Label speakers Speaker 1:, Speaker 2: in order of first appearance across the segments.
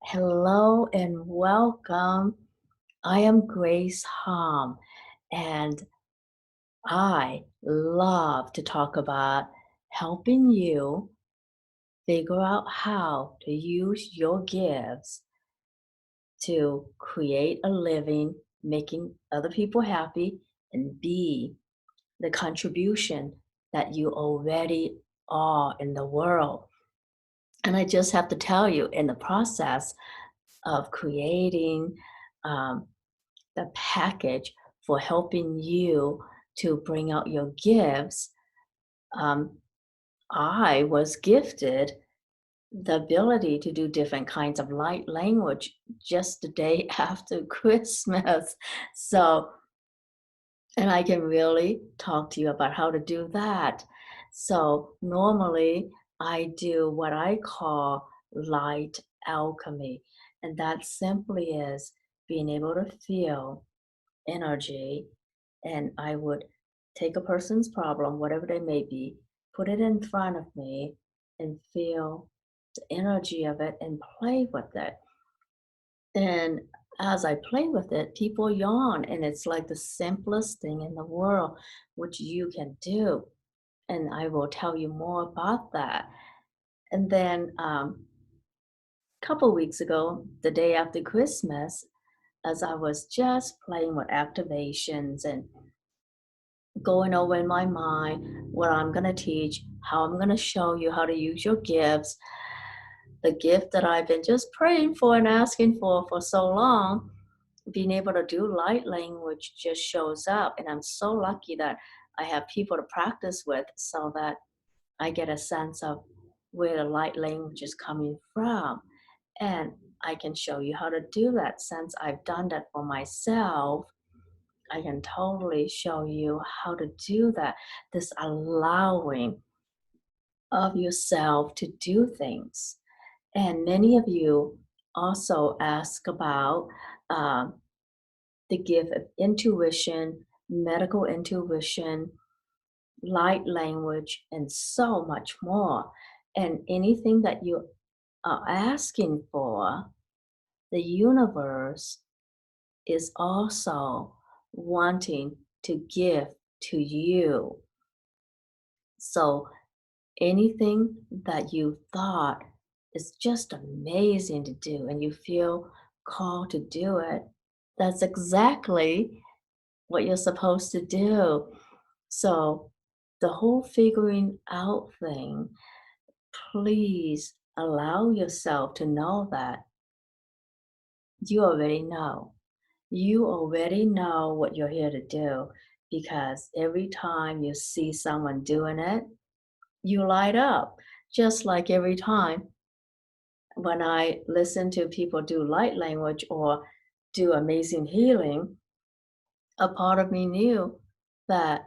Speaker 1: Hello and welcome. I am Grace Hom, and I love to talk about helping you figure out how to use your gifts to create a living, making other people happy, and be the contribution that you already are in the world. And I just have to tell you, in the process of creating um, the package for helping you to bring out your gifts, um, I was gifted the ability to do different kinds of light language just the day after Christmas. So, and I can really talk to you about how to do that. So, normally I do what I call light alchemy, and that simply is being able to feel energy, and I would take a person's problem, whatever they may be, put it in front of me and feel the energy of it and play with it. And as I play with it, people yawn, and it's like the simplest thing in the world, which you can do. And I will tell you more about that. And then a couple weeks ago, the day after Christmas, as I was just playing with activations and going over in my mind what I'm going to teach, how I'm going to show you how to use your gifts, the gift that I've been just praying for and asking for so long, being able to do light language just shows up. And I'm so lucky that I have people to practice with so that I get a sense of where the light language is coming from. And I can show you how to do that since I've done that for myself. I can totally show you how to do that. This allowing of yourself to do things. And many of you also ask about um, the gift of intuition, medical intuition, light language, and so much more. And anything that you are asking for, the universe is also wanting to give to you. So anything that you thought is just amazing to do and you feel called to do it, that's exactly what you're supposed to do. So the whole figuring out thing, please allow yourself to know that you already know. You already know what you're here to do because every time you see someone doing it, you light up. Just like every time when I listen to people do light language or do amazing healing, a part of me knew that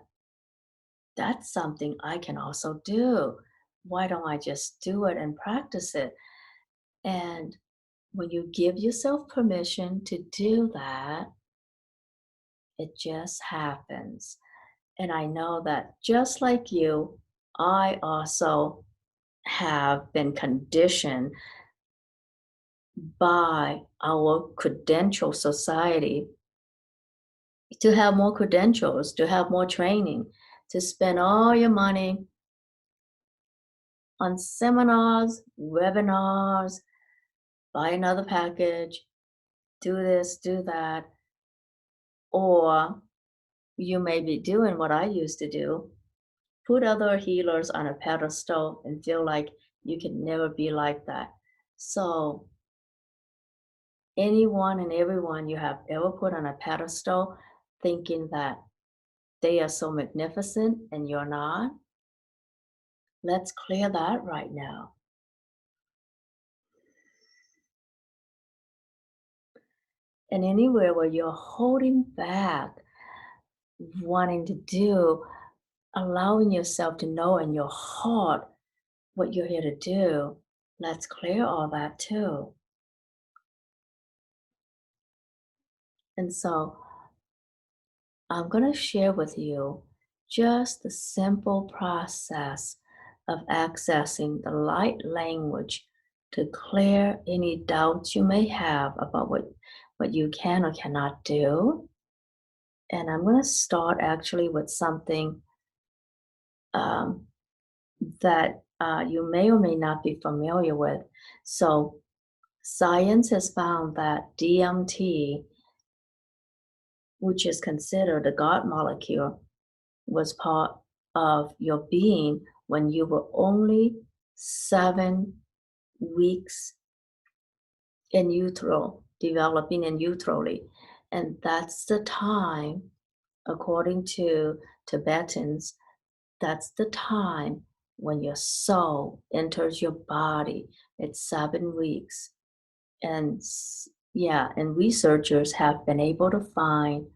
Speaker 1: that's something I can also do. Why don't I just do it and practice it? And when you give yourself permission to do that, it just happens. And I know that just like you, I also have been conditioned by our credential society to have more credentials, to have more training, to spend all your money on seminars, webinars, buy another package, do this, do that. Or you may be doing what I used to do, put other healers on a pedestal and feel like you can never be like that. So anyone and everyone you have ever put on a pedestal thinking that they are so magnificent and you're not, let's clear that right now. And anywhere where you're holding back, wanting to do, allowing yourself to know in your heart what you're here to do, let's clear all that too. And so I'm going to share with you just the simple process of accessing the light language to clear any doubts you may have about what you can or cannot do. And I'm going to start actually with something um, that you may or may not be familiar with. So, science has found that DMT, which is considered a God molecule, was part of your being when you were only 7 weeks in utero, developing in uterally. And that's the time, according to Tibetans, that's the time when your soul enters your body. It's 7 weeks. And yeah, and researchers have been able to find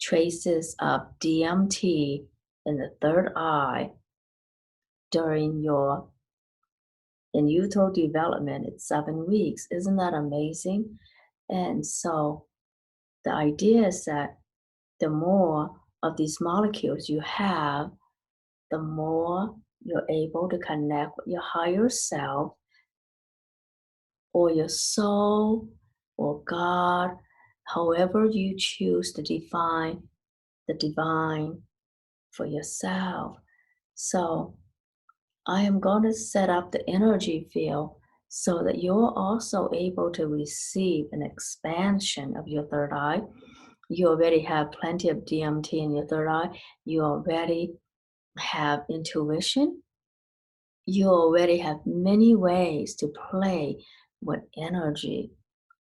Speaker 1: traces of DMT in the third eye during your in utero development. It's 7 weeks. Isn't that amazing? And so the idea is that the more of these molecules you have, the more you're able to connect with your higher self or your soul or God, however you choose to define the divine for yourself. So I am going to set up the energy field so that you're also able to receive an expansion of your third eye. You already have plenty of DMT in your third eye. You already have intuition. You already have many ways to play with energy.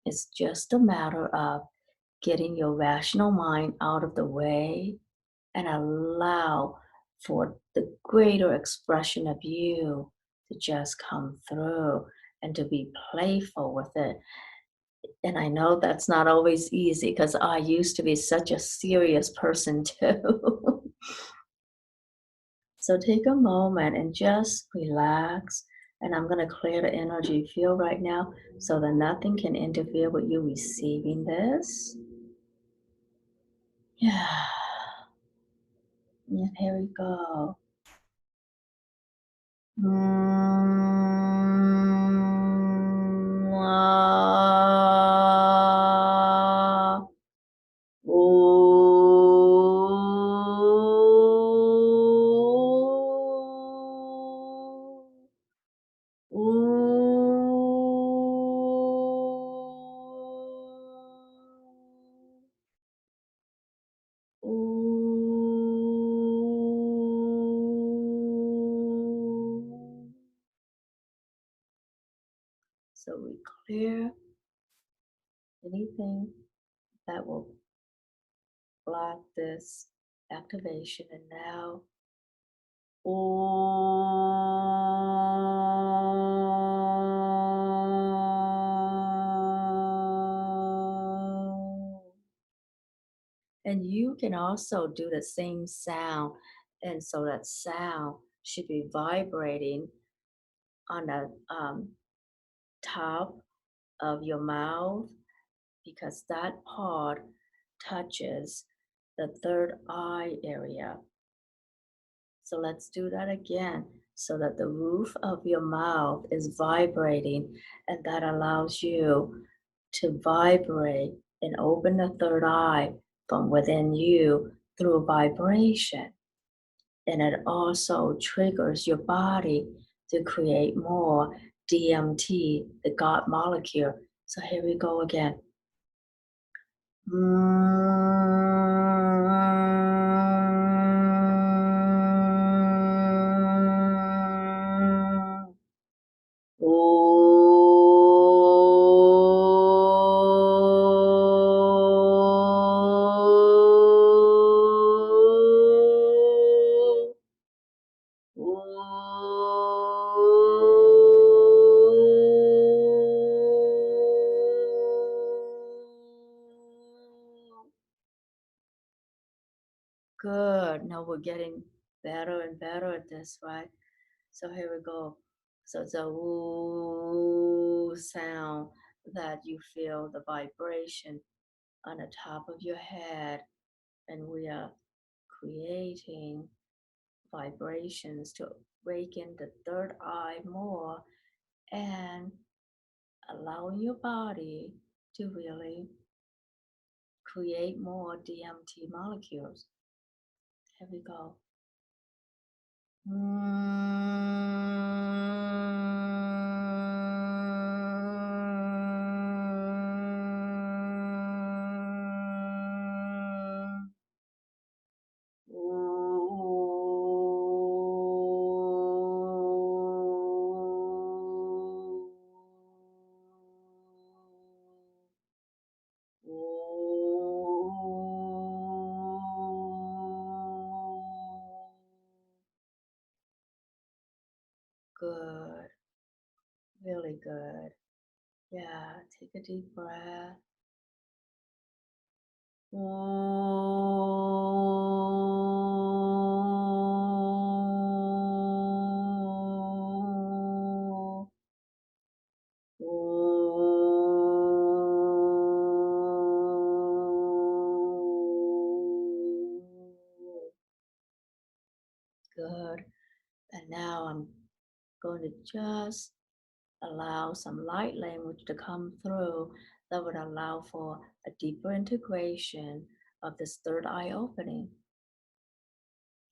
Speaker 1: It's just a matter of getting your rational mind out of the way and allow for the greater expression of you to just come through and to be playful with it. And I know that's not always easy because I used to be such a serious person too. So take a moment and just relax. And I'm going to clear the energy field right now so that nothing can interfere with you receiving this. Yeah. And here we go. Ah, ooh, ooh. So we clear anything that will block this activation. And now, Om. And you can also do the same sound. And so that sound should be vibrating on the top of your mouth because that part touches the third eye area. So let's do that again so that the roof of your mouth is vibrating and that allows you to vibrate and open the third eye from within you through vibration. And it also triggers your body to create more DMT, the God molecule. So here we go again. Good. Now we're getting better and better at this, right? So here we go. So it's a woo sound that you feel the vibration on the top of your head, and we are creating vibrations to awaken the third eye more and allowing your body to really create more DMT molecules. Here we go. Good, really good. Yeah, take a deep breath. Good. And now I'm going to just allow some light language to come through that would allow for a deeper integration of this third eye opening.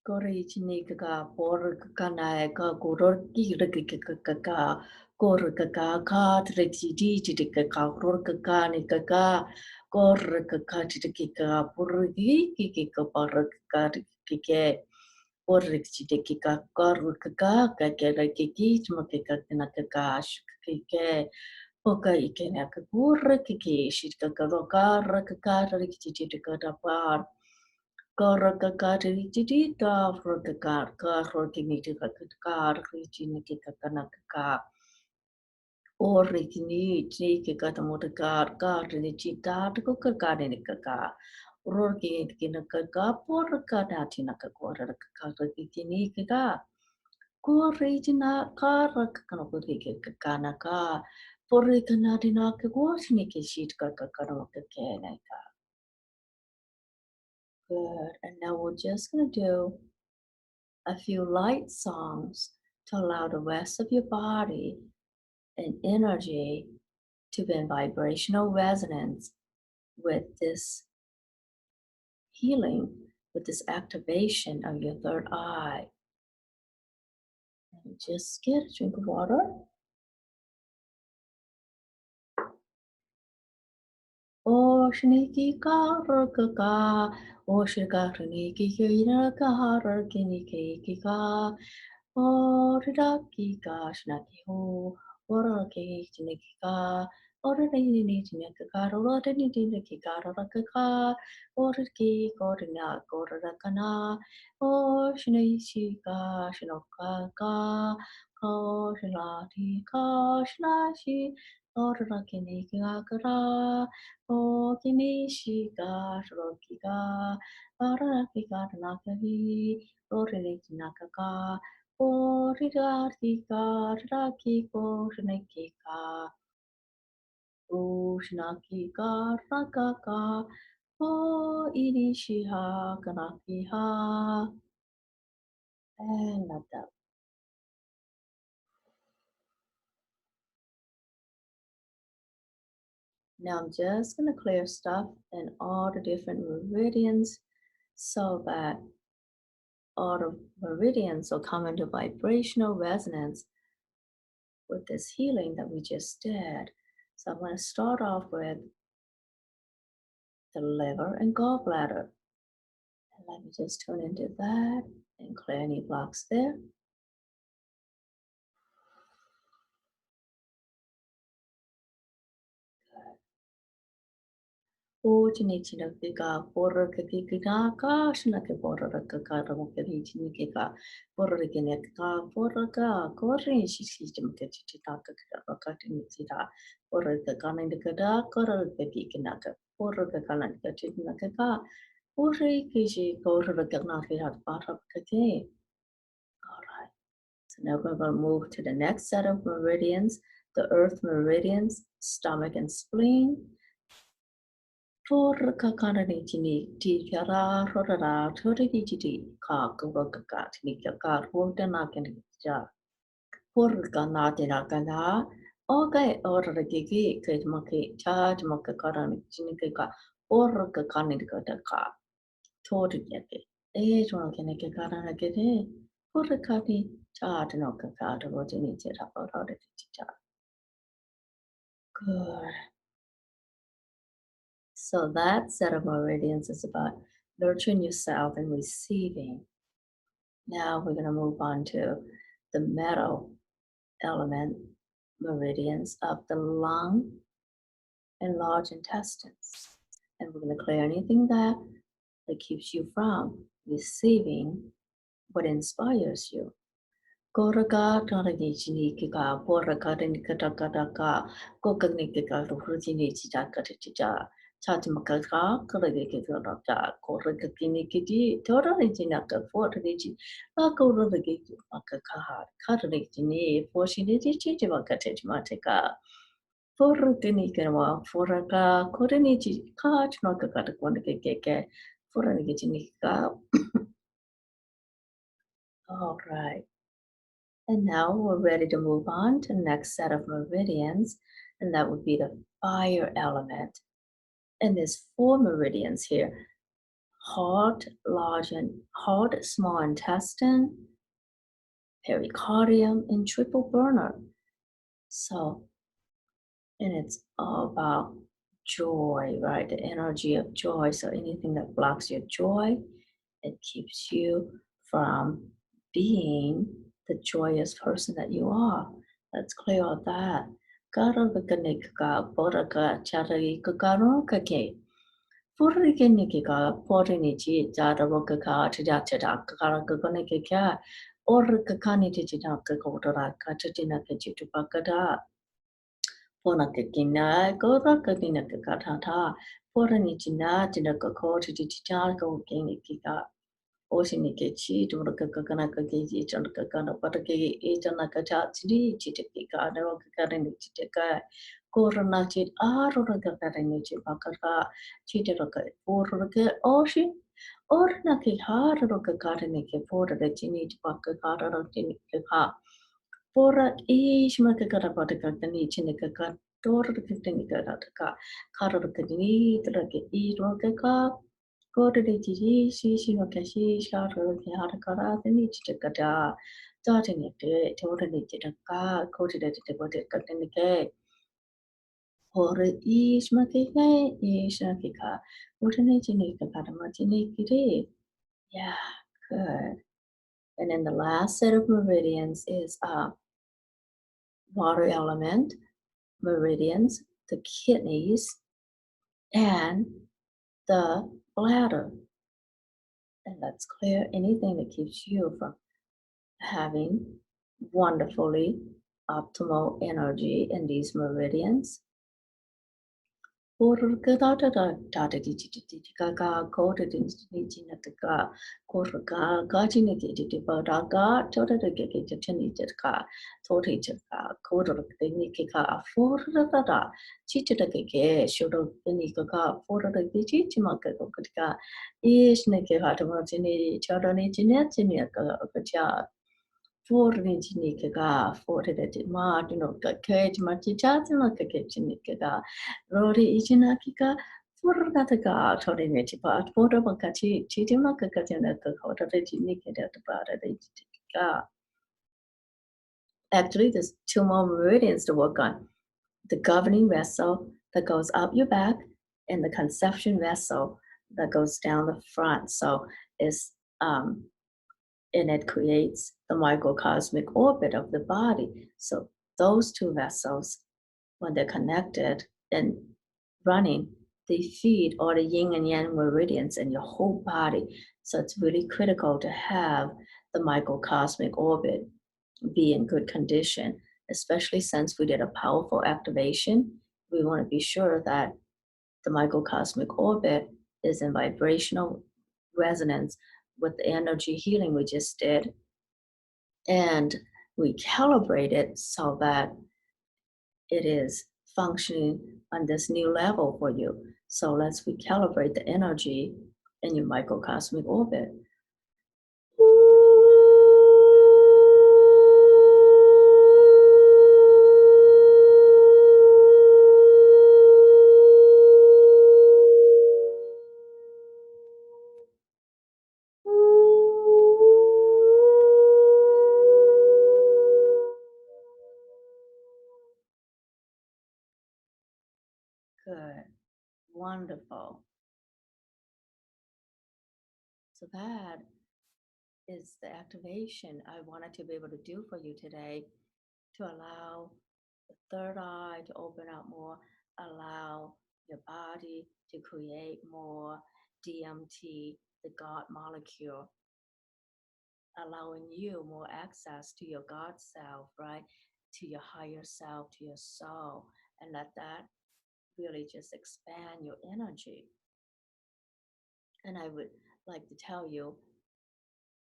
Speaker 1: Kori chini kaka por kakana ka koror ki kaka kor kaka ka treti di chiti kaka kor kaka ni kaka kor kaka chiti kaka por ki kaka par kaka kike por chiti kaka kor kaka kaka kiki chma kaka na kaka kike poka ikena kakur kiki shit kaka kar kaka chiti kaka par Karakakatitita rakakar karokiniti kakar richiniki kakanaka orikini chiki katamotakar karinichita kakarinikaka Rorkinaka porkanatina kakora kakakini kaka Korijina karakanakuriki kakanaka Porikanatina kakwashniki shit kakakarokakanaka. Good. And now we're just going to do a few light songs to allow the rest of your body and energy to be in vibrational resonance with this healing, with this activation of your third eye. And just get a drink of water. O shniki ka, o shika shniki kina ka, kiniki ka, o ridaki ka, shnaki ho, ora ki chiniki ka, ora ni chiniki ka, ora ni chiniki ka, ora ki, korina, korakana, o shnichi ka, shinoka ka, ko shnati ka, shnashi, ora kiniki ka, O kinishi ga shoroki ga araki ga nakagi oriki nakaka oriraki ga raki go shineki ga o shinaki ga rakaka o irishi ha kanaki ha and let that. Now I'm just going to clear stuff in all the different meridians so that all the meridians will come into vibrational resonance with this healing that we just did. So I'm going to start off with the liver and gallbladder. And let me just tune into that and clear any blocks there. Ujinichinakiga, Porakakiga, Shinaki Poraka, Ramokinichinika, Porakineka, Poraka, Korin, Shishimkachitaka, Rakatinita, Porakakanindikada, Korakakikanaka, Porakakanaka, Urikishi, Korakanaki at Parakake. All right. So now we're going to move to the next set of meridians, the Earth Meridians, stomach and spleen. For kakani ti kara rora tori ti ka kuroka ni ka wota na kan ja. For kanati na kana Okay, order gigi, kajmaki, charge makakarani, chinika, or kakanika, told yaki. Age one can make a karana get in. For the kati, charge no kakata, what you need to about how to teach. Good. So that set of meridians is about nurturing yourself and receiving. Now we're going to move on to the metal element meridians of the lung and large intestines. And we're going to clear anything that keeps you from receiving what inspires you. Koraka Tarajini Kika, Poraka Nikataka, Kokanika, Rutini Chitaka, Chatimakaka, Koraka, Korakakinikiti, Torajinaka, Fortiji, Akoraki, Makaka, Katarajini, Fortunity Chitivakatic Mateka, Forutinikama, Foraka, Korinichi, Kach, Nakaka, Kondake, Foranikinika. All right. And now we're ready to move on to the next set of meridians, and that would be the fire element. And there's 4 meridians here: heart, small intestine, pericardium, and triple burner. So, and it's all about joy, right? The energy of joy. So anything that blocks your joy, it keeps you from being the joyous person that you are. Let's clear all that. Karabakanika, Boraka, Charari, Kakarokake. Purikinikia, Porinichi, Jadaroka, Chajachada, Karakakonika, or Kakani Tichaka, Kotora, Kachatinaka, Chitupakada. Ponakakina, Gorakakina Kakata, Poranichina, Tinaka, Chichaka, Kinika. Osinikechi, Turakakanakaki, Chankakana, Pataki, Etanakachi, Chitika, Narokakarin, Chitaka, Koronachit, Arokakarin, Chipakaka, Chitaraka, Poraka, Ocean, or Naki, Harokakariniki, Porta, the Chini, Pakaka, Tinika, Pora, Ishmakaka, Patakakani, Chinika, Torakanika, Karakani, Traki, Eat, Kodadiji, Shishi Wakashi, Shadow, Harakara, the Nichikada, starting it, totally Chitaka, coated at the body cut in the gate. Or Ish Makika, Ish Nakika, Utanichinika, Kadamachinikiri. Yeah, good. And then the last set of meridians is water element meridians, the kidneys, and the bladder. And let's clear anything that keeps you from having wonderfully optimal energy in these meridians. Fornichinika, fortity martino, cage machichatina, cachinica, Rori Ichinakika, Fornataka, Torinichipa, Portabakachi, Chitimaka Katina, Kota, Chinika, the Pada. Actually, there's 2 more meridians to work on: the governing vessel that goes up your back, and the conception vessel that goes down the front. So it's and it creates the microcosmic orbit of the body. So those 2 vessels, when they're connected and running, they feed all the yin and yang meridians in your whole body. So it's really critical to have the microcosmic orbit be in good condition, especially since we did a powerful activation. We want to be sure that the microcosmic orbit is in vibrational resonance with the energy healing we just did. And we calibrate it so that it is functioning on this new level for you. So let's recalibrate the energy in your microcosmic orbit. Good. Wonderful. So that is the activation I wanted to be able to do for you today to allow the third eye to open up more, allow your body to create more DMT, the God molecule, allowing you more access to your God self, right? To your higher self, to your soul, and let that really just expand your energy. And I would like to tell you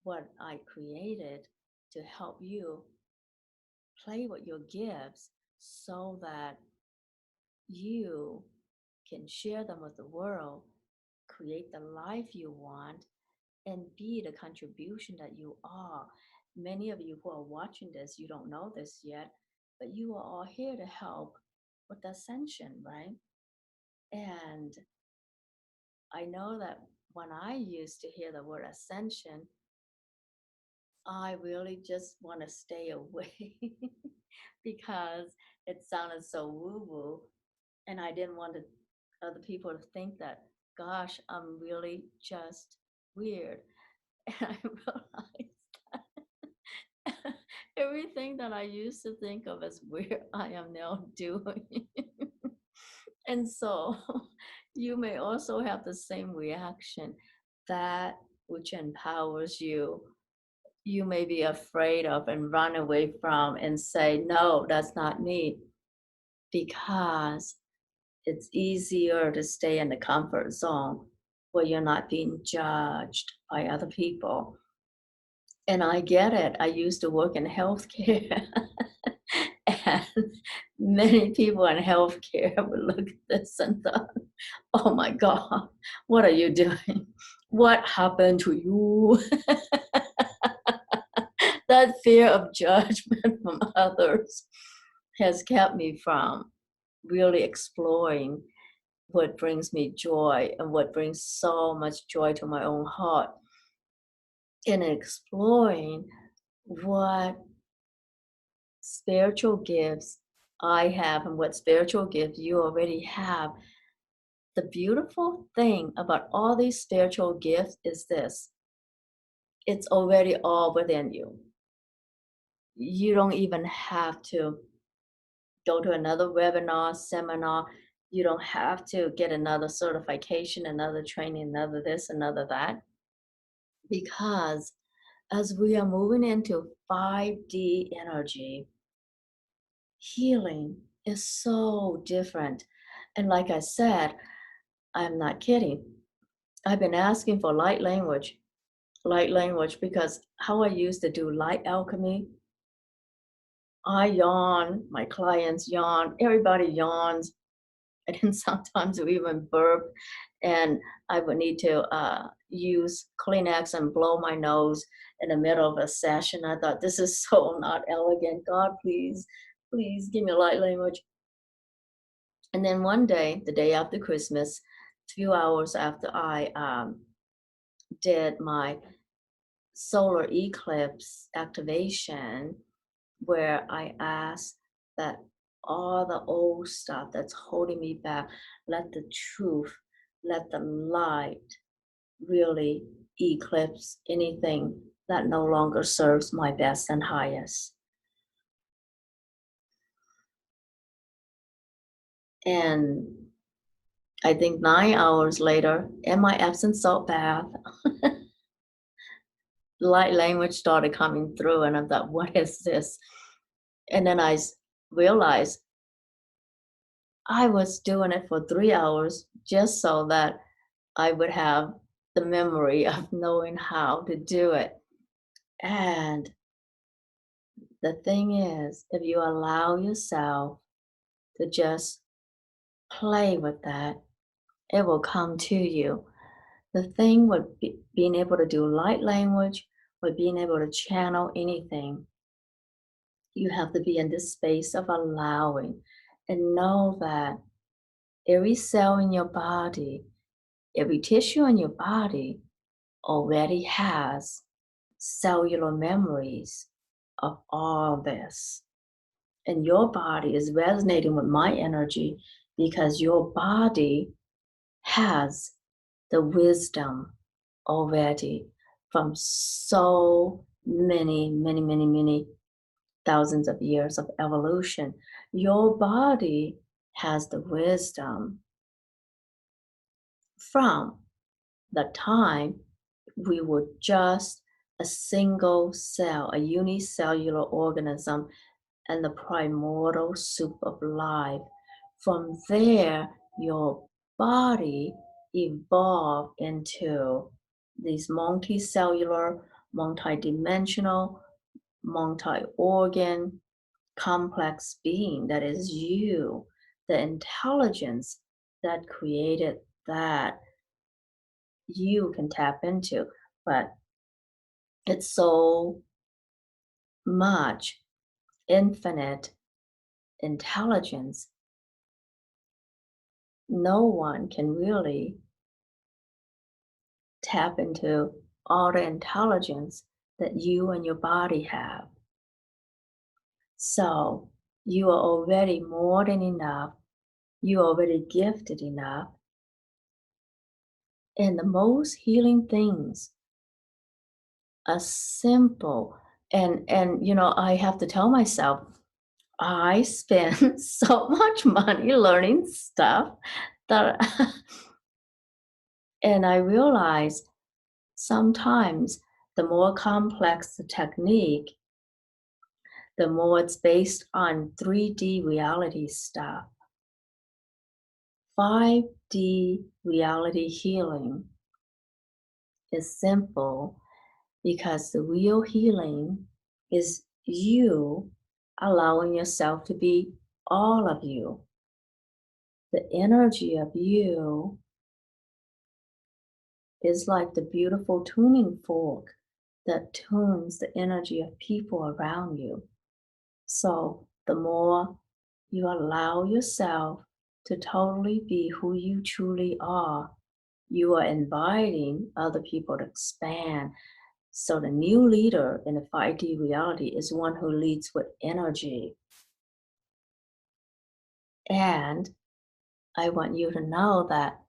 Speaker 1: what I created to help you play with your gifts so that you can share them with the world, create the life you want, and be the contribution that you are. Many of you who are watching this, you don't know this yet, but you are all here to help with ascension, right? And I know that when I used to hear the word ascension, I really just want to stay away because it sounded so woo woo. And I didn't want other people to think that, gosh, I'm really just weird. And I realized that everything that I used to think of as weird, I am now doing. And so you may also have the same reaction. That which empowers you, you may be afraid of and run away from and say, no, that's not me, because it's easier to stay in the comfort zone where you're not being judged by other people. And I get it. I used to work in healthcare. And many people in healthcare would look at this and thought, oh my God, what are you doing? What happened to you? That fear of judgment from others has kept me from really exploring what brings me joy and what brings so much joy to my own heart in exploring what spiritual gifts I have and what spiritual gifts you already have. The beautiful thing about all these spiritual gifts is this: it's already all within you. You don't even have to go to another webinar, seminar. You don't have to get another certification, another training, another this, another that, because as we are moving into 5D energy, healing is so different. And like I said, I'm not kidding. I've been asking for light language, because how I used to do light alchemy, I yawn, my clients yawn, everybody yawns, and then sometimes we even burp, and I would need to use Kleenex and blow my nose in the middle of a session. I thought, this is so not elegant. God, please, please give me light language. And then one day, the day after Christmas, a few hours after I did my solar eclipse activation, where I asked that all the old stuff that's holding me back, let the truth, let the light really eclipse anything that no longer serves my best and highest. And I think 9 hours later, in my Epsom salt bath, light language started coming through, and I thought, what is this? And then realized I was doing it for 3 hours just so that I would have the memory of knowing how to do it. And the thing is, if you allow yourself to just play with that, it will come to you. The thing with being able to do light language, with being able to channel anything, you have to be in this space of allowing and know that every cell in your body, every tissue in your body already has cellular memories of all this. And your body is resonating with my energy. because your body has the wisdom already from so many thousands of years of evolution. Your body has the wisdom from the time we were just a single cell, a unicellular organism, and the primordial soup of life. From there, your body evolved into these multicellular, multidimensional, multi-organ, complex being that is you, the intelligence that created that you can tap into. But it's so much infinite intelligence, no one can really tap into all the intelligence that you and your body have. So you are already more than enough. You are already gifted enough. And the most healing things are simple. And I have to tell myself, I spend so much money learning stuff that and I realize sometimes the more complex the technique, the more it's based on 3D reality stuff. 5D reality healing is simple because the real healing is you allowing yourself to be all of you. The energy of you is like the beautiful tuning fork that tunes the energy of people around you. So the more you allow yourself to totally be who you truly are, you are inviting other people to expand. So the new leader in the 5D reality is one who leads with energy. And I want you to know that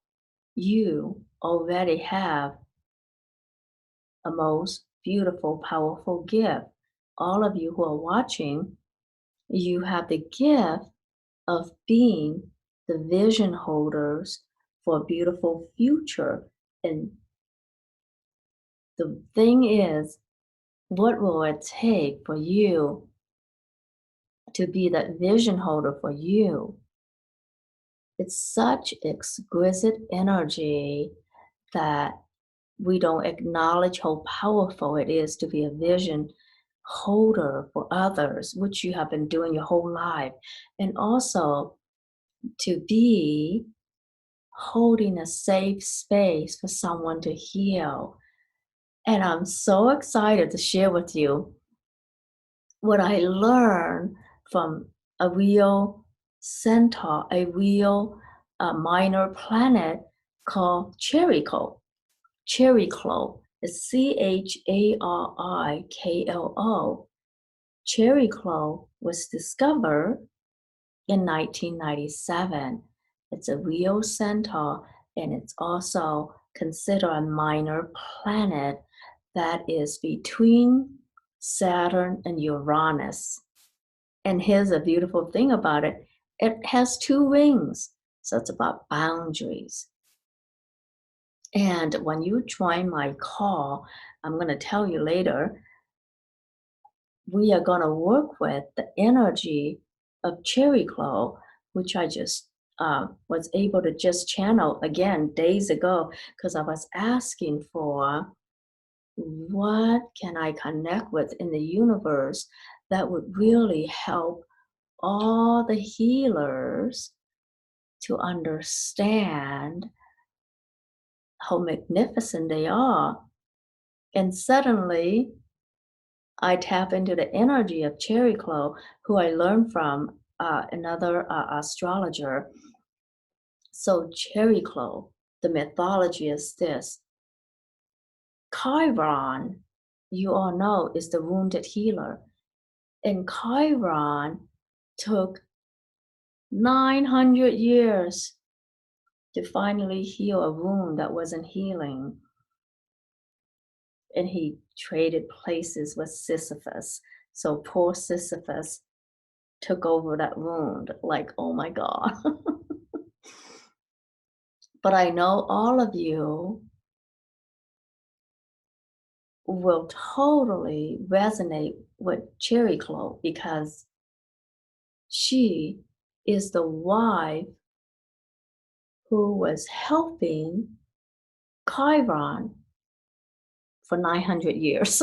Speaker 1: you already have a most beautiful, powerful gift. All of you who are watching, you have the gift of being the vision holders for a beautiful future. And the thing is, what will it take for you to be that vision holder for you? It's such exquisite energy that we don't acknowledge how powerful it is to be a vision holder for others, which you have been doing your whole life. And also to be holding a safe space for someone to heal. And I'm so excited to share with you what I learned from a real centaur, a real minor planet called Cheriklo. Cheriklo is Chariklo. Cheriklo was discovered in 1997. It's a real centaur, and it's also considered a minor planet that is between Saturn and Uranus. And here's a beautiful thing about it, it has two rings, so it's about boundaries. And when you join my call, I'm going to tell you later, we are going to work with the energy of cherry claw, which I just was able to just channel again days ago because I was asking for what can I connect with in the universe that would really help all the healers to understand how magnificent they are. And suddenly I tap into the energy of Cherry Claw, who I learned from another astrologer. So, Cherry Claw, the mythology is this: Chiron, you all know, is the wounded healer. And Chiron took 900 years to finally heal a wound that wasn't healing. And he traded places with Sisyphus. So poor Sisyphus took over that wound. Like, oh my God. But I know all of you will totally resonate with Cherry Cloak because she is the wife who was helping Chiron for 900 years.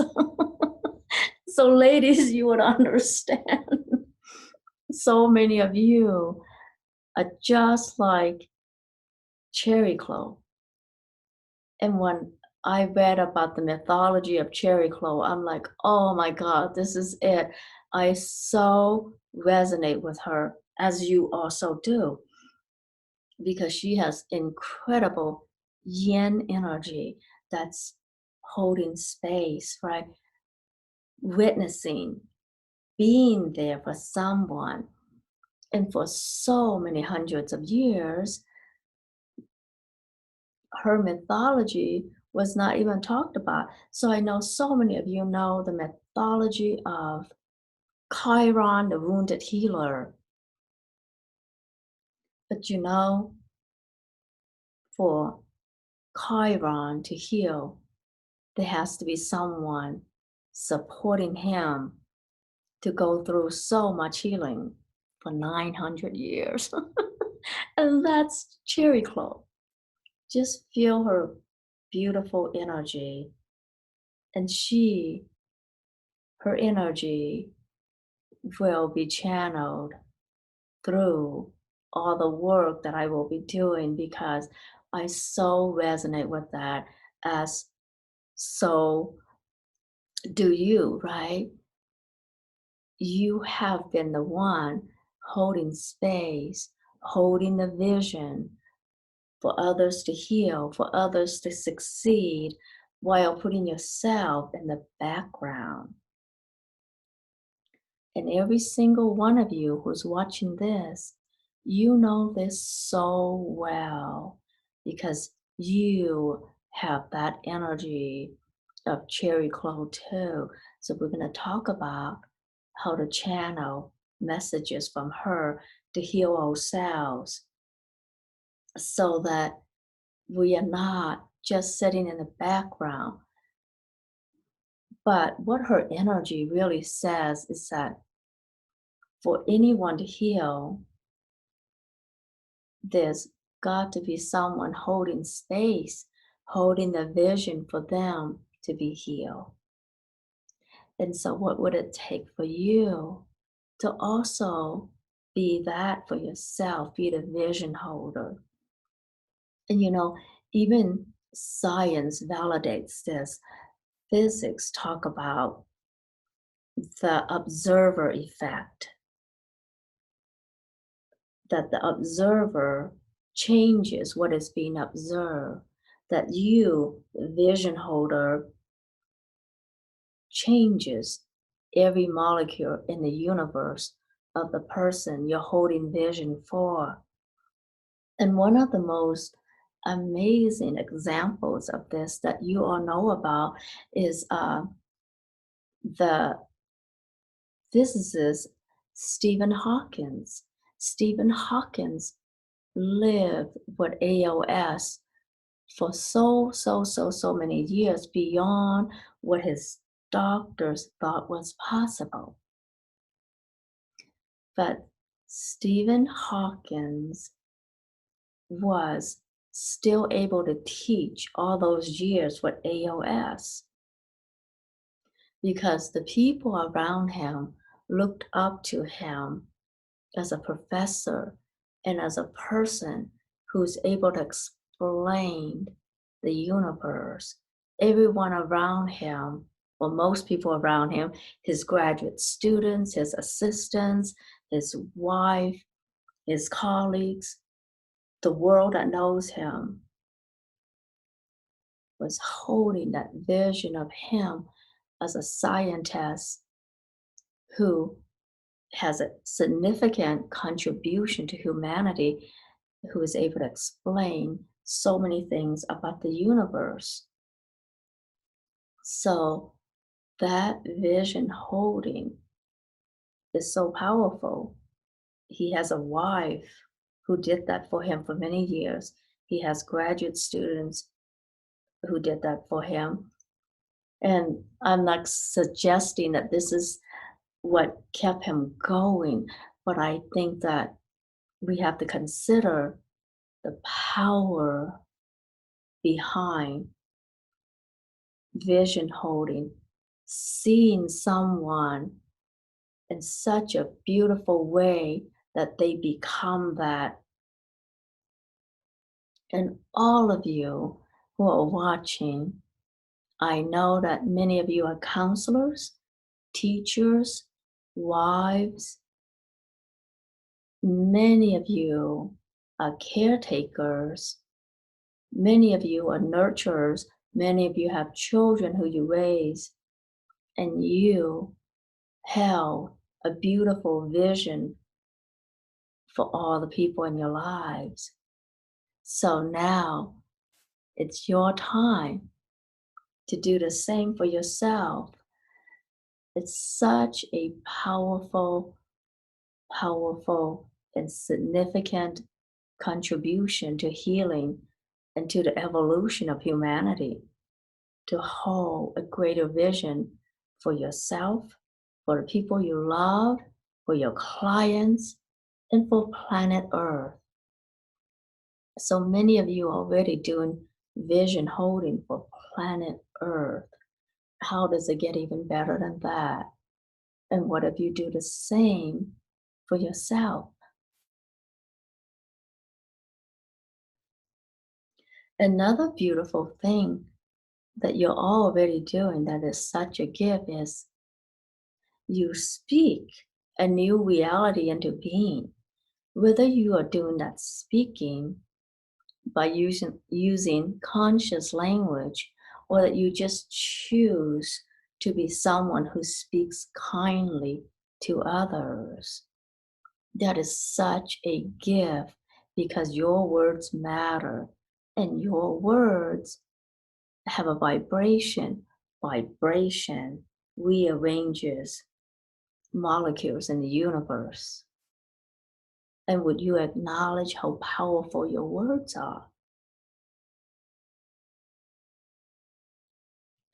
Speaker 1: So, ladies, you would understand. So many of you are just like Cherry Cloak. And when I read about the mythology of Cherry Cloak, I'm like, oh my God, this is it. I so resonate with her, as you also do, because she has incredible yin energy that's holding space, right? Witnessing, being there for someone. And for so many hundreds of years, her mythology was not even talked about. So I know so many of you know the mythology of Chiron, the wounded healer. But you know, for Chiron to heal, there has to be someone supporting him to go through so much healing for 900 years. And that's Cherry Cloak. Just feel her beautiful energy. And her energy will be channeled through all the work that I will be doing because I so resonate with that, as so do you, right? You have been the one holding space, holding the vision for others to heal, for others to succeed, while putting yourself in the background. And every single one of you who's watching this, you know this so well because you have that energy of Cherry Cloak too. So we're going to talk about how to channel messages from her to heal ourselves so that we are not just sitting in the background. But what her energy really says is that for anyone to heal, there's got to be someone holding space, holding the vision for them to be healed. And so, what would it take for you to also be that for yourself, be the vision holder? And even science validates this. Physics talk about the observer effect, that the observer changes what is being observed, that you, the vision holder, changes every molecule in the universe of the person you're holding vision for. And one of the most amazing examples of this that you all know about is the physicist Stephen Hawkins. Stephen Hawkins lived with ALS for so many years beyond what his doctors thought was possible. But Stephen Hawkins was still able to teach all those years with ALS because the people around him looked up to him as a professor and as a person who's able to explain the universe. Everyone around him, well, most people around him, his graduate students, his assistants, his wife, his colleagues, the world that knows him was holding that vision of him as a scientist who has a significant contribution to humanity, who is able to explain so many things about the universe. So that vision holding is so powerful. He has a wife who did that for him for many years. He has graduate students who did that for him. And I'm not suggesting that this is what kept him going, but I think that we have to consider the power behind vision holding, seeing someone in such a beautiful way that they become that. And all of you who are watching, I know that many of you are counselors, teachers, wives, many of you are caretakers, many of you are nurturers, many of you have children who you raise, and you held a beautiful vision for all the people in your lives. So now it's your time to do the same for yourself. It's such a powerful, powerful, and significant contribution to healing and to the evolution of humanity to hold a greater vision for yourself, for the people you love, for your clients, and for planet Earth. So many of you are already doing vision holding for planet Earth. How does it get even better than that? And what if you do the same for yourself? Another beautiful thing that you're already doing that is such a gift is you speak a new reality into being. Whether you are doing that speaking by using conscious language, or that you just choose to be someone who speaks kindly to others. That is such a gift because your words matter and your words have a vibration. Vibration rearranges molecules in the universe. And would you acknowledge how powerful your words are?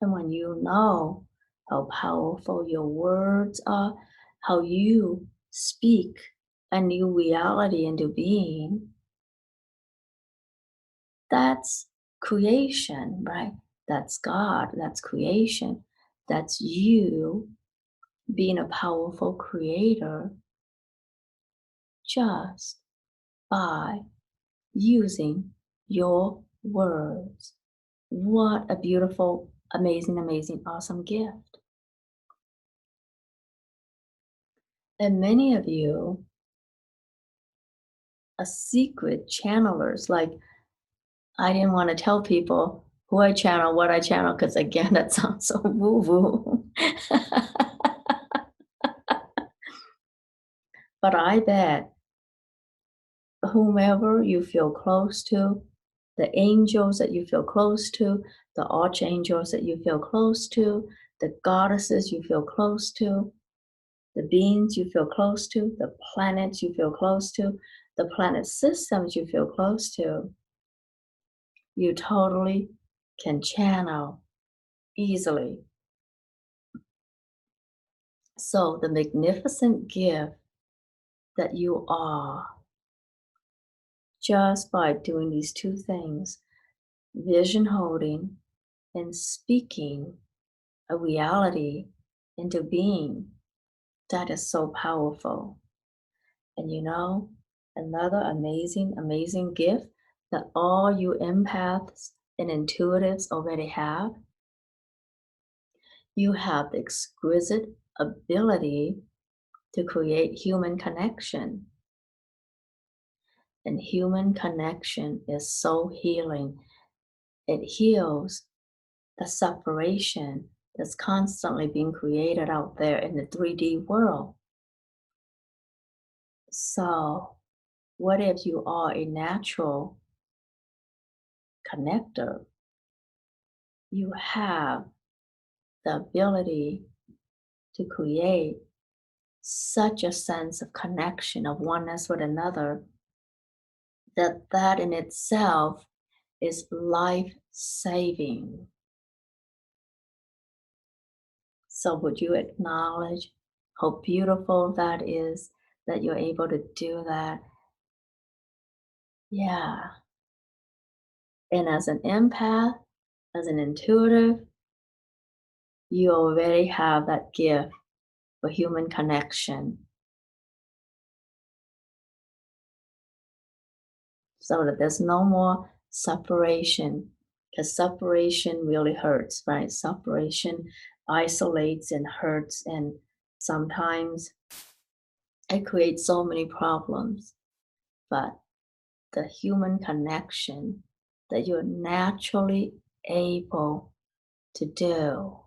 Speaker 1: And when you know how powerful your words are, how you speak a new reality into being, that's creation, right? That's God, that's creation. That's you being a powerful creator just by using your words. What a beautiful, amazing, amazing, awesome gift. And many of you are secret channelers. Like, I didn't want to tell people who I channel, what I channel, because again, that sounds so woo woo. But I bet whomever you feel close to, the angels that you feel close to, the archangels that you feel close to, the goddesses you feel close to, the beings you feel close to, the planets you feel close to, the planet systems you feel close to, you totally can channel easily. So, the magnificent gift that you are just by doing these two things, vision holding and speaking a reality into being, that is so powerful. And you know, another amazing, amazing gift that all you empaths and intuitives already have, you have the exquisite ability to create human connection. And human connection is so healing. It heals the separation that's constantly being created out there in the 3D world. So, what if you are a natural connector? You have the ability to create such a sense of connection, of oneness with another, that in itself is life saving. So, would you acknowledge how beautiful that is that you're able to do that? Yeah. And as an empath, as an intuitive, you already have that gift for human connection so that there's no more separation, because separation really hurts, right? Separation isolates and hurts, and sometimes it creates so many problems. But the human connection that you're naturally able to do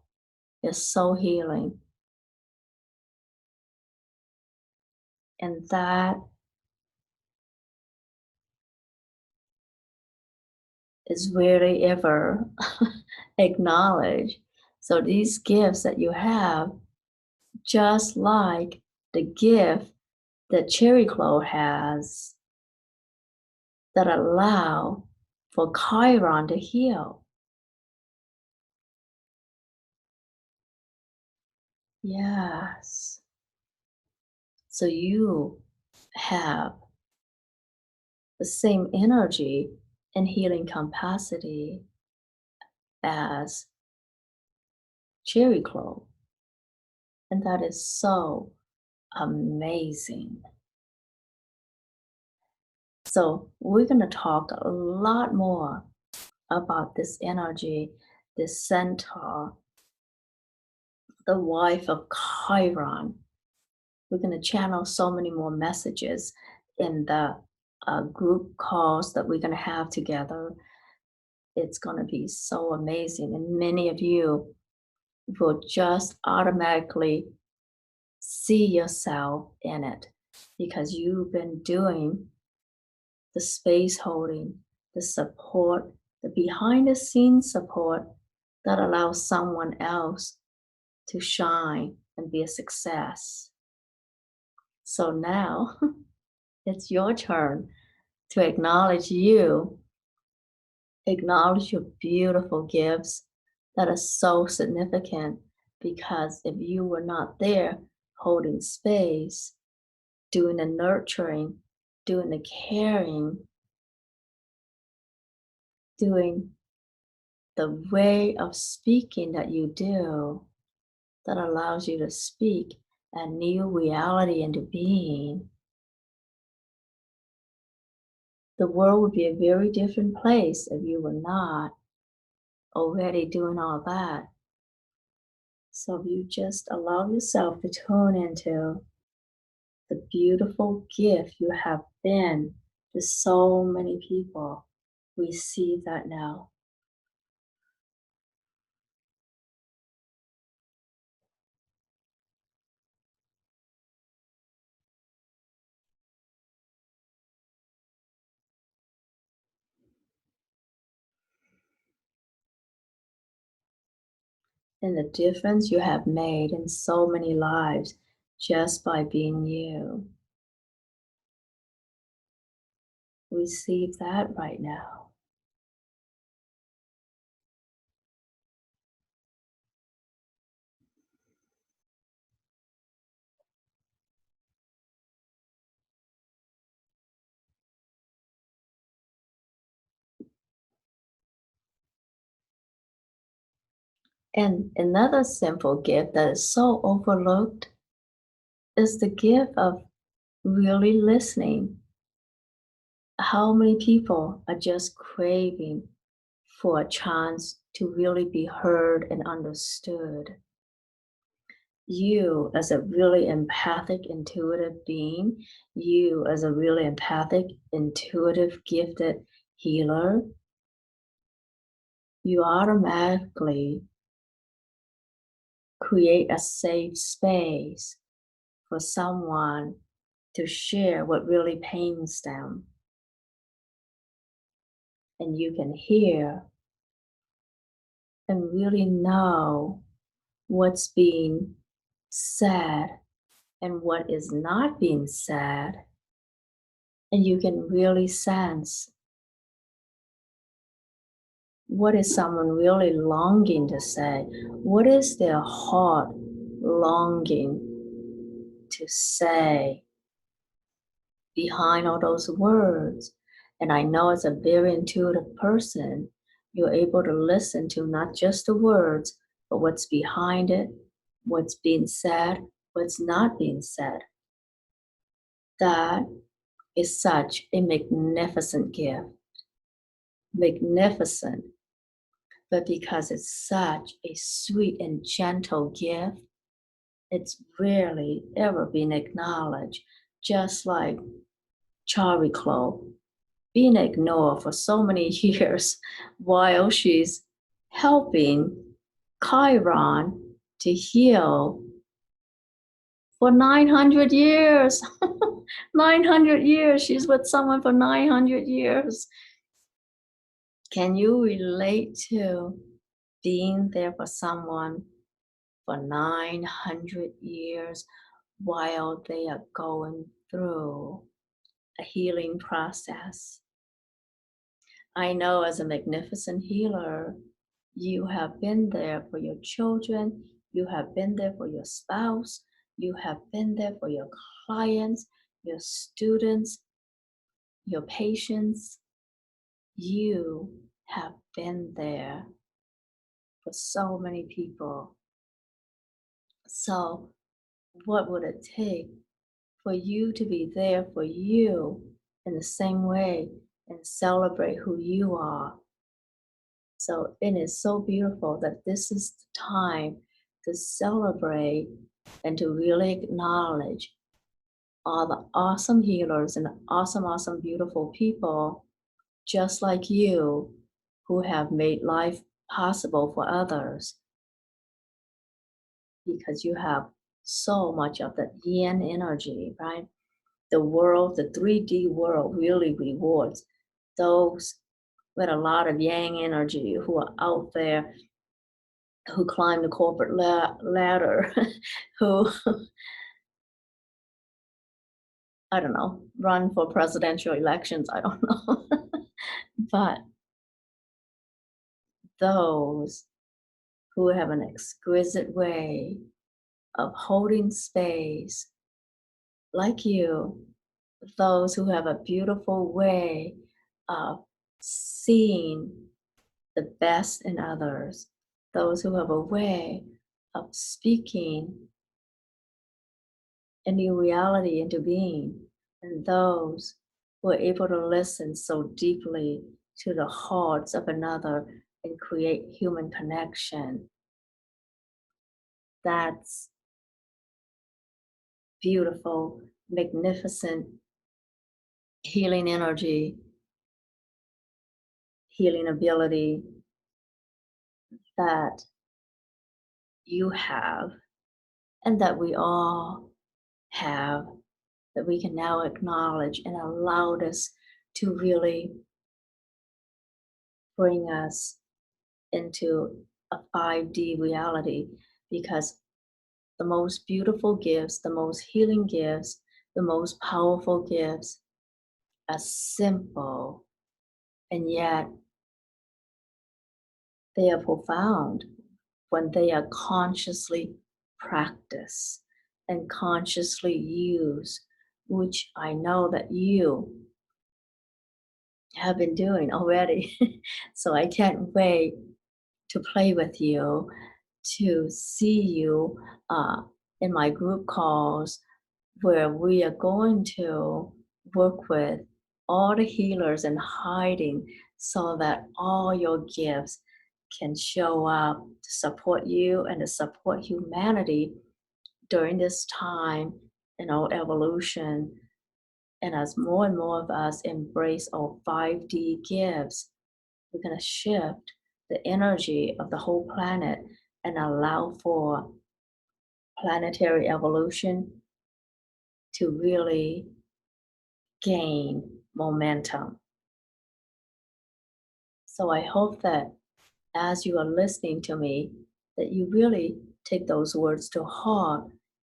Speaker 1: is so healing. And that is rarely ever acknowledged. So these gifts that you have, just like the gift that Cherry Clow has, that allow for Chiron to heal. Yes. So you have the same energy and healing capacity as Cherry Clow. And that is so amazing. So we're going to talk a lot more about this energy, this centaur, the wife of Chiron. We're going to channel so many more messages in the group calls that we're going to have together. It's going to be so amazing. And many of you will just automatically see yourself in it because you've been doing the space holding, the support, the behind the scenes support that allows someone else to shine and be a success. So now it's your turn to acknowledge you, acknowledge your beautiful gifts that are so significant, because if you were not there holding space, doing the nurturing, doing the caring, doing the way of speaking that you do, that allows you to speak a new reality into being, the world would be a very different place if you were not already doing all that. So if you just allow yourself to tune into the beautiful gift you have been to so many people, receive that now. And the difference you have made in so many lives just by being you. Receive that right now. And another simple gift that is so overlooked is the gift of really listening. How many people are just craving for a chance to really be heard and understood? You, as a really empathic, intuitive being, you, as a really empathic, intuitive, gifted healer, you automatically create a safe space for someone to share what really pains them. And you can hear and really know what's being said and what is not being said. And you can really sense what is someone really longing to say? What is their heart longing to say behind all those words? And I know as a very intuitive person, you're able to listen to not just the words, but what's behind it, what's being said, what's not being said. That is such a magnificent gift. Magnificent, but because it's such a sweet and gentle gift, it's rarely ever been acknowledged. Just like Chariclo being ignored for so many years while she's helping Chiron to heal for 900 years. 900 years. She's with someone for 900 years. Can you relate to being there for someone for 900 years while they are going through a healing process? I know as a magnificent healer, you have been there for your children, you have been there for your spouse, you have been there for your clients, your students, your patients. You have been there for so many people. So, what would it take for you to be there for you in the same way and celebrate who you are? So, it is so beautiful that this is the time to celebrate and to really acknowledge all the awesome healers and awesome, awesome, beautiful people just like you who have made life possible for others because you have so much of the yin energy, right? The world, the 3D world really rewards those with a lot of yang energy who are out there, who climb the corporate ladder, who, I don't know, run for presidential elections, I don't know. But those who have an exquisite way of holding space, like you, those who have a beautiful way of seeing the best in others, those who have a way of speaking a new reality into being, and those who are able to listen so deeply to the hearts of another and create human connection. That's beautiful, magnificent healing energy, healing ability that you have and that we all have, that we can now acknowledge and allow this to really bring us into a 5D reality, because the most beautiful gifts, the most healing gifts, the most powerful gifts are simple, and yet they are profound when they are consciously practiced and consciously used, which I know that you have been doing already. So I can't wait to play with you, to see you in my group calls where we are going to work with all the healers in hiding so that all your gifts can show up to support you and to support humanity during this time in our evolution. And as more and more of us embrace our 5D gifts, we're going to shift the energy of the whole planet and allow for planetary evolution to really gain momentum. So I hope that as you are listening to me, that you really take those words to heart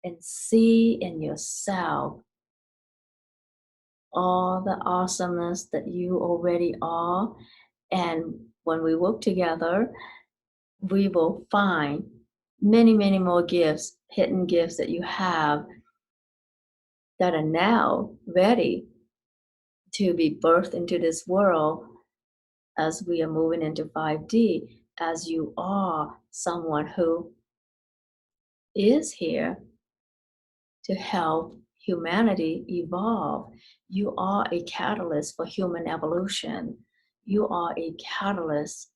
Speaker 1: and see in yourself all the awesomeness that you already are. And when we work together, we will find many, many more gifts, hidden gifts that you have that are now ready to be birthed into this world as we are moving into 5D, as you are someone who is here to help humanity evolve. You are a catalyst for human evolution. You are a catalyst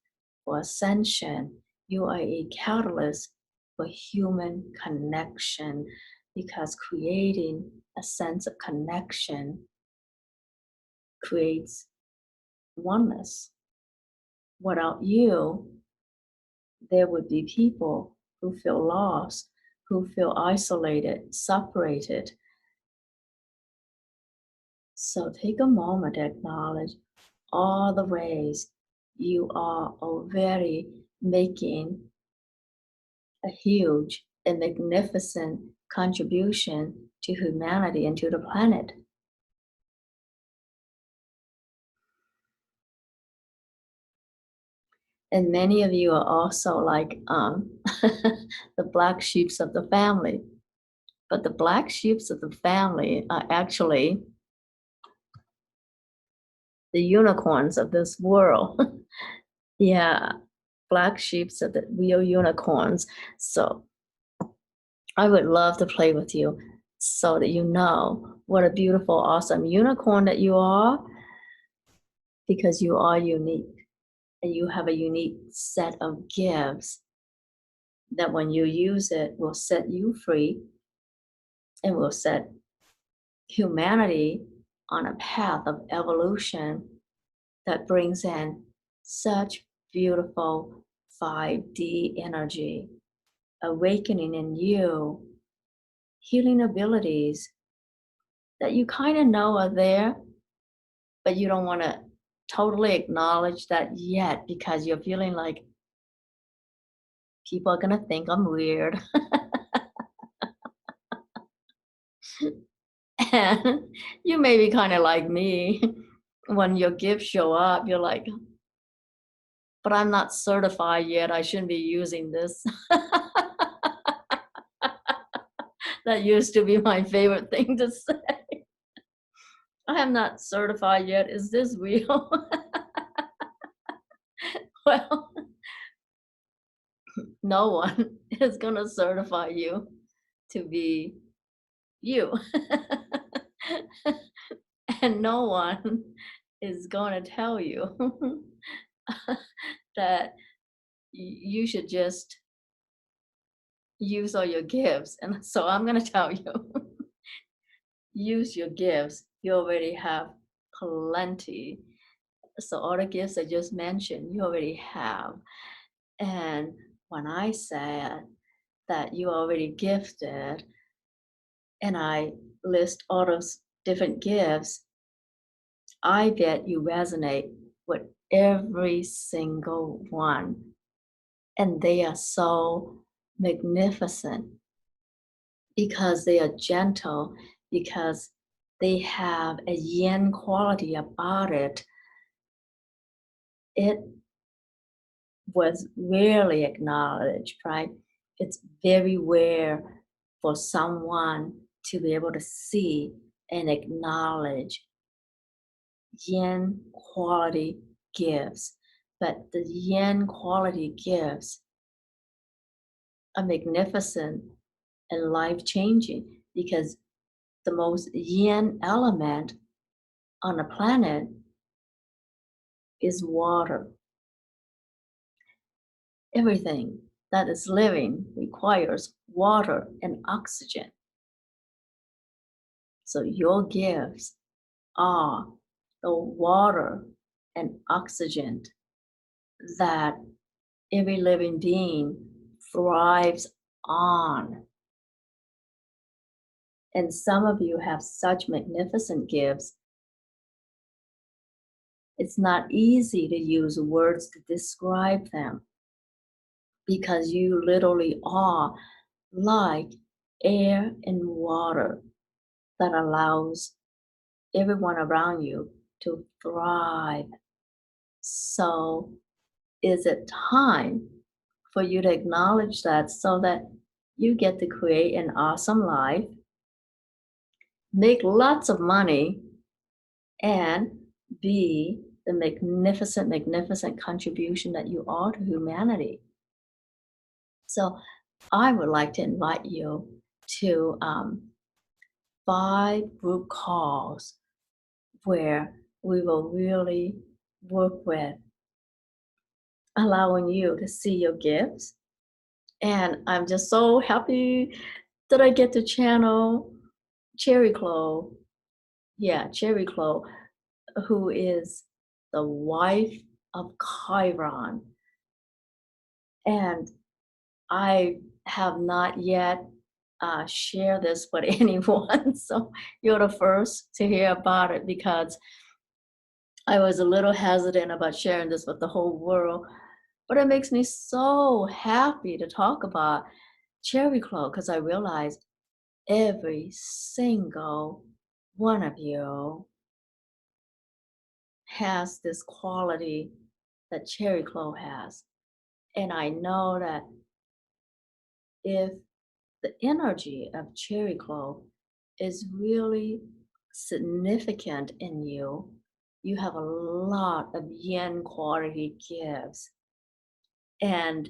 Speaker 1: for ascension. You are a catalyst for human connection because creating a sense of connection creates oneness. Without you, there would be people who feel lost, who feel isolated, separated. So take a moment to acknowledge all the ways you are already making a huge and magnificent contribution to humanity and to the planet. And many of you are also like the black sheeps of the family. But the black sheeps of the family are actually the unicorns of this world. Yeah, black sheeps are the real unicorns. So I would love to play with you so that you know what a beautiful, awesome unicorn that you are because you are unique and you have a unique set of gifts that when you use it will set you free and will set humanity on a path of evolution that brings in such beautiful 5D energy, awakening in you, healing abilities that you kind of know are there, but you don't want to totally acknowledge that yet because you're feeling like people are going to think I'm weird. And you may be kind of like me. When your gifts show up, you're like, but I'm not certified yet. I shouldn't be using this. That used to be my favorite thing to say. I am not certified yet. Is this real? Well, no one is going to certify you to be you. And no one is going to tell you that you should just use all your gifts. And so I'm going to tell you use your gifts. You already have plenty. So, all the gifts I just mentioned, you already have. And when I said that you are already gifted, and I list all those different gifts, I bet you resonate with every single one. And they are so magnificent because they are gentle, because they have a yin quality about it. It was rarely acknowledged, right? It's very rare for someone to be able to see and acknowledge yin quality gifts. But the yin quality gifts are magnificent and life changing because the most yin element on the planet is water. Everything that is living requires water and oxygen. So your gifts are the water and oxygen that every living being thrives on. And some of you have such magnificent gifts. It's not easy to use words to describe them because you literally are like air and water that allows everyone around you to thrive. So, is it time for you to acknowledge that so that you get to create an awesome life, make lots of money, and be the magnificent, magnificent contribution that you are to humanity? So, I would like to invite you to 5 group calls where we will really work with allowing you to see your gifts. And I'm just so happy that I get to channel Cherry Clo. Yeah, Cherry Clo, who is the wife of Chiron. And I have not yet shared this with anyone. So you're the first to hear about it because I was a little hesitant about sharing this with the whole world. But it makes me so happy to talk about Cherry Clo because I realized every single one of you has this quality that Cherry Clo has. And I know that if the energy of Cherry Clo is really significant in you, you have a lot of yin quality gifts. And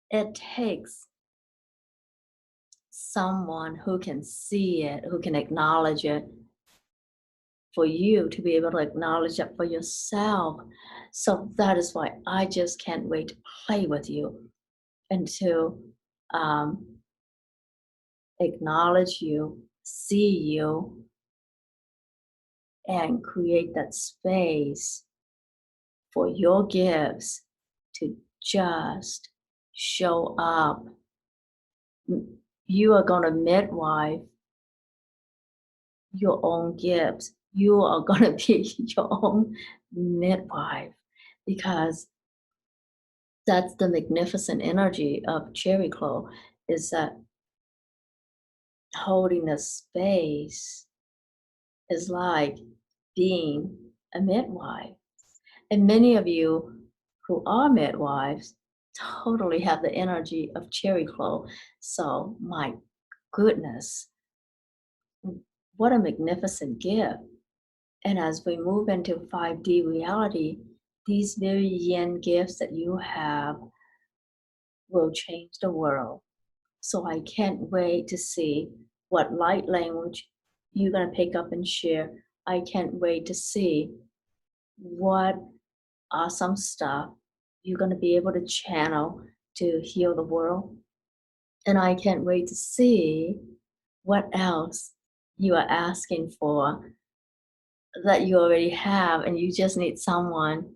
Speaker 1: it takes someone who can see it, who can acknowledge it, for you to be able to acknowledge it for yourself. So that is why I just can't wait to play with you and to um, acknowledge you, see you, and create that space for your gifts to just show up. You are going to midwife your own gifts. You are going to be your own midwife because that's the magnificent energy of Cherry Clo, is that holding a space is like being a midwife. And many of you who are midwives totally have the energy of Cherry Clo. So, my goodness, what a magnificent gift. And as we move into 5D reality, these very yin gifts that you have will change the world. So I can't wait to see what light language you're going to pick up and share. I can't wait to see what awesome stuff you're going to be able to channel to heal the world. And I can't wait to see what else you are asking for that you already have, and you just need someone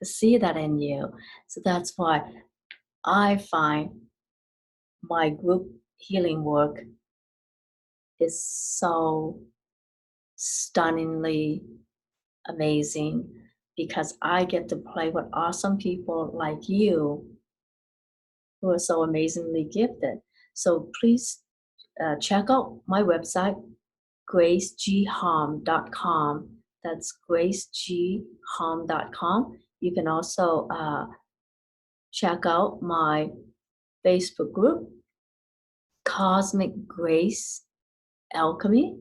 Speaker 1: to see that in you. So that's why I find my group healing work is so stunningly amazing because I get to play with awesome people like you who are so amazingly gifted. So please check out my website, graceghom.com. That's graceghom.com. You can also check out my Facebook group, Cosmic Grace Alchemy,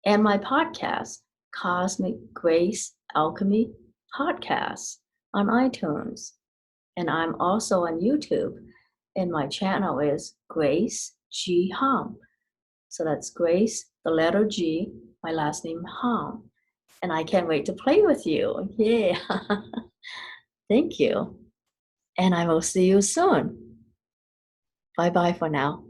Speaker 1: and my podcast, Cosmic Grace Alchemy Podcast, on iTunes. And I'm also on YouTube, and my channel is Grace G. Hom. So that's Grace, the letter G, my last name Hom. And I can't wait to play with you. Yeah. Thank you. And I will see you soon. Bye bye for now.